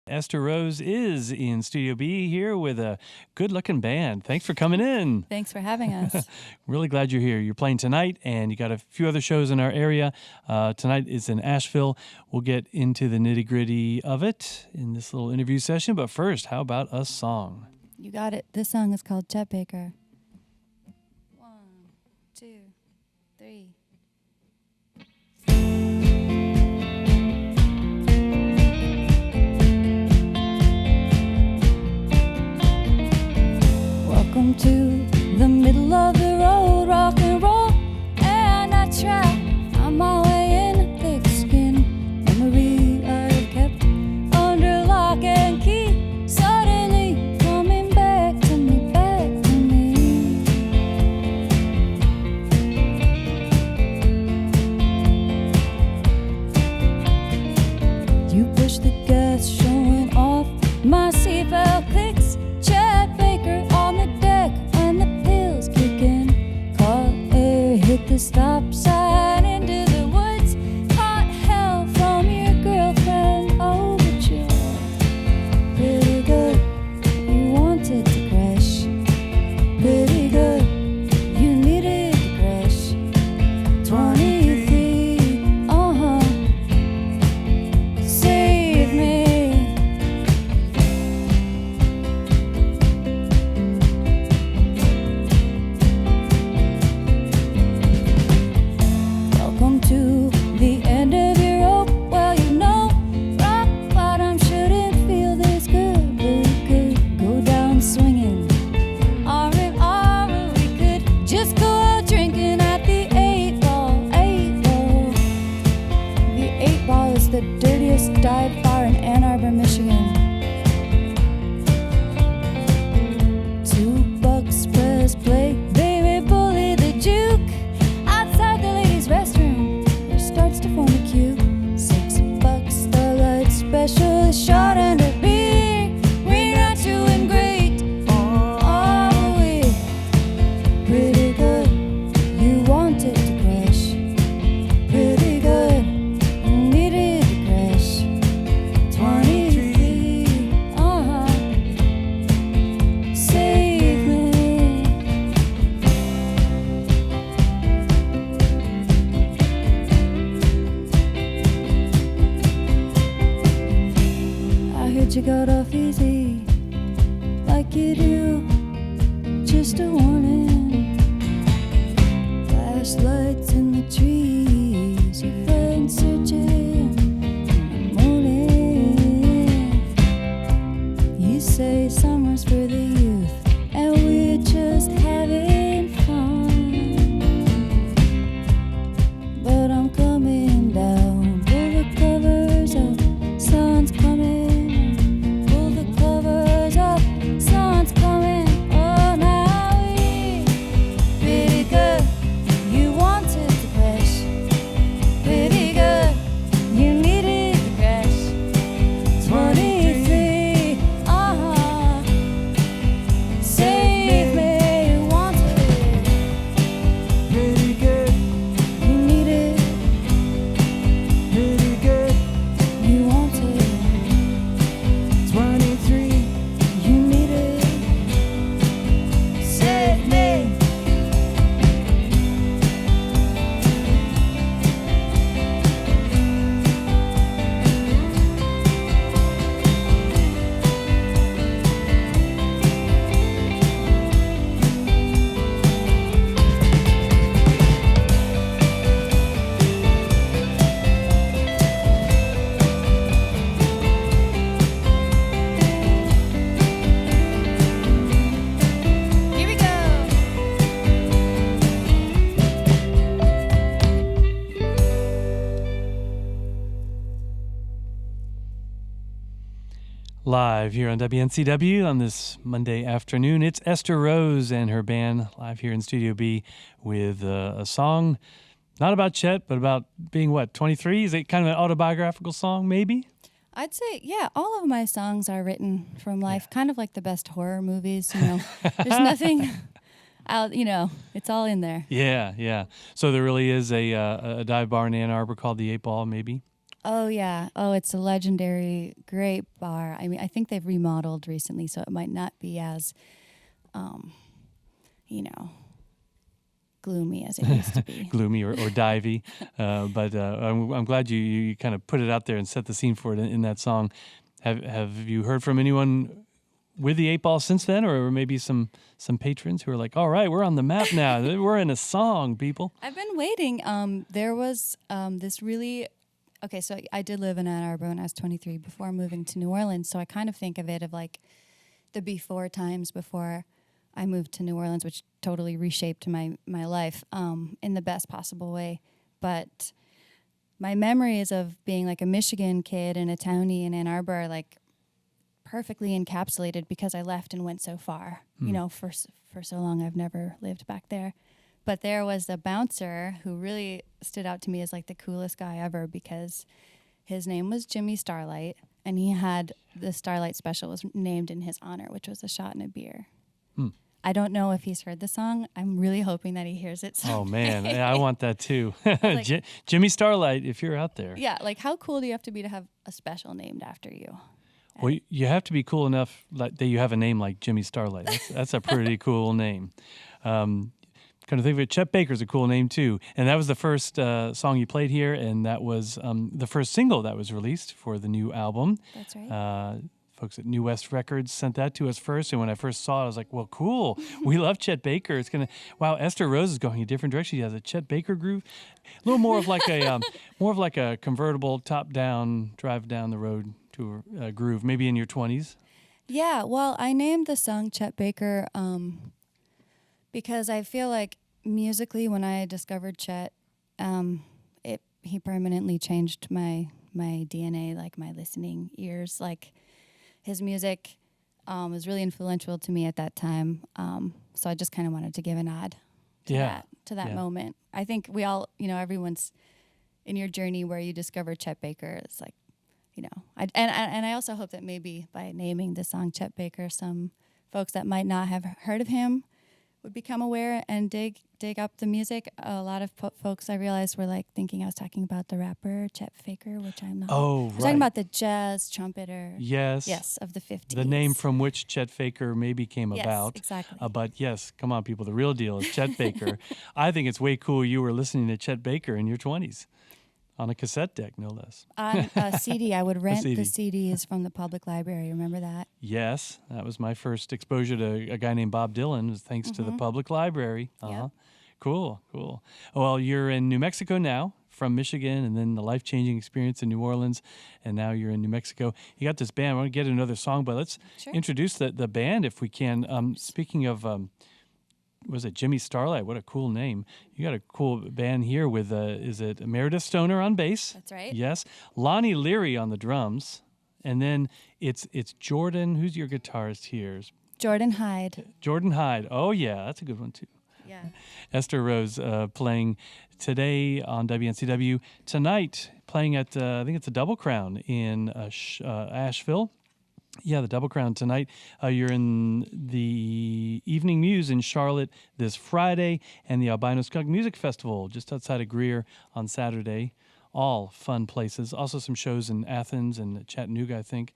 Esther Rose is in Studio B here with a good-looking band. Thanks for coming in. Thanks for having us. Really glad you're here. You're playing tonight, and you got a few other shows in our area. Tonight is in Asheville. We'll get into the nitty-gritty of it in this little interview session. But first, how about a song? You got it. This song is called Chet Baker. 1, 2, 3. Welcome to the middle of the road, rock and roll, and I try. I'm my way in a thick skin. Memory I have kept under lock and key. Suddenly coming back to me, back to me. You push the gas, showing off my seatbelt clicks. Chet Baker on the deck and the pills kicking. Caught air, hit the stop sign into the woods. Hot hell from your girlfriend overture. Pretty good, you wanted to crash. Pretty good, you needed to crash. 23, save me. Welcome to the end of your rope. Well, you know, rock bottom shouldn't feel this good, but we could go down swinging. Arm in arm, or we could just go out drinking at the 8 Ball, 8 Ball. The 8 Ball is the dirtiest dive bar in Ann Arbor, Michigan. $2 press play, baby, bully the juke. Outside the ladies' restroom, there starts to form a queue. $6, the light special, a shot and a beer. We're not doing great, are we? Pretty good, you wanted to crash. Pretty good, you needed to crash. 23, save me. I heard you got off easy, like you do. Just a warning. Flashlights in the trees, your friends searching in the morning. You say summer's for the youth, and we're just having fun. But I'm coming down, pull the covers up, sun's coming. Pull the covers up, sun's coming. Oh, now we pretty good. You wanted to crash. Pretty good. You needed to crash. 23. Save me. You wanted it. Pretty good, You needed. pretty good. You wanted it. 23, You needed. Save me. Here we go. Live here on WNCW on this Monday afternoon. It's Esther Rose and her band live here in Studio B with a song not about Chet, but about being, 23? Is it kind of an autobiographical song, maybe? I'd say, yeah, all of my songs are written from life, kind of like the best horror movies, you know. There's nothing out, it's all in there. Yeah, yeah. So there really is a dive bar in Ann Arbor called the 8 Ball, maybe? Oh yeah. Oh, it's a legendary, great bar. I mean, I think they've remodeled recently, so it might not be as, you know, gloomy as it used to be. Gloomy or divey. But I'm glad you kind of put it out there and set the scene for it in that song. Have you heard from anyone with the 8-Ball since then, or maybe some patrons who are like, all right, we're on the map now. We're in a song, people. I've been waiting. There was this really... Okay, so I did live in Ann Arbor when I was 23 before moving to New Orleans, so I kind of think of it of like the before times before I moved to New Orleans, which totally reshaped my life in the best possible way. But my memories of being like a Michigan kid and a townie in Ann Arbor are like perfectly encapsulated because I left and went so far. You know, for so long I've never lived back there. But there was a bouncer who really stood out to me as like the coolest guy ever because his name was Jimmy Starlight, and he had the Starlight Special was named in his honor, which was a shot and a beer. I don't know if he's heard the song. I'm really hoping that he hears it someday. Oh, man. Yeah, I want that too. Like, Jimmy Starlight, if you're out there. Yeah, like how cool do you have to be to have a special named after you? Well, you have to be cool enough that you have a name like Jimmy Starlight. That's a pretty cool name. Kind of think of it, Chet Baker's a cool name too. And that was the first song you played here, and that was the first single that was released for the new album. That's right. Folks at New West Records sent that to us first, and when I first saw it, I was like, well, cool. We love Chet Baker. It's going to, wow, Esther Rose is going a different direction. She has a Chet Baker groove. A little more of like a convertible top-down, drive down the road to a groove, maybe in your 20s. Yeah, well, I named the song Chet Baker because I feel like musically, when I discovered Chet, he permanently changed my DNA, like my listening ears. Like his music was really influential to me at that time. So I just kind of wanted to give a nod to that moment. I think we all, everyone's in your journey where you discover Chet Baker. It's like, and I also hope that maybe by naming the song Chet Baker, some folks that might not have heard of him would become aware and dig up the music. A lot of folks I realized were like thinking I was talking about the rapper Chet Baker, which I'm not. Oh, I was talking about the jazz trumpeter. Yes, of the 50s. The name from which Chet Baker maybe came about. Exactly. But yes, come on, people. The real deal is Chet Baker. I think it's way cool you were listening to Chet Baker in your 20s. On a cassette deck, no less. On a CD. I would rent CD. the CDs from the public library. Remember that? Yes, that was my first exposure to a guy named Bob Dylan, was thanks to the public library. Yep. Cool. Well, you're in New Mexico now, from Michigan, and then the life-changing experience in New Orleans, and now you're in New Mexico. You got this band. I want to get another song, but let's introduce the band if we can. Speaking of... was it Jimmy Starlight? What a cool name. You got a cool band here with, is it Meredith Stoner on bass? That's right. Yes. Lonnie Leary on the drums. And then it's Jordan. Who's your guitarist here? Jordan Hyde. Jordan Hyde. Oh, yeah. That's a good one, too. Yeah. Esther Rose playing today on WNCW. Tonight, playing at, I think it's a Double Crown in Asheville. Yeah, the Double Crown tonight. You're in the Evening Muse in Charlotte this Friday, and the Albino Skunk Music Festival just outside of Greer on Saturday. All fun places. Also some shows in Athens and Chattanooga, I think.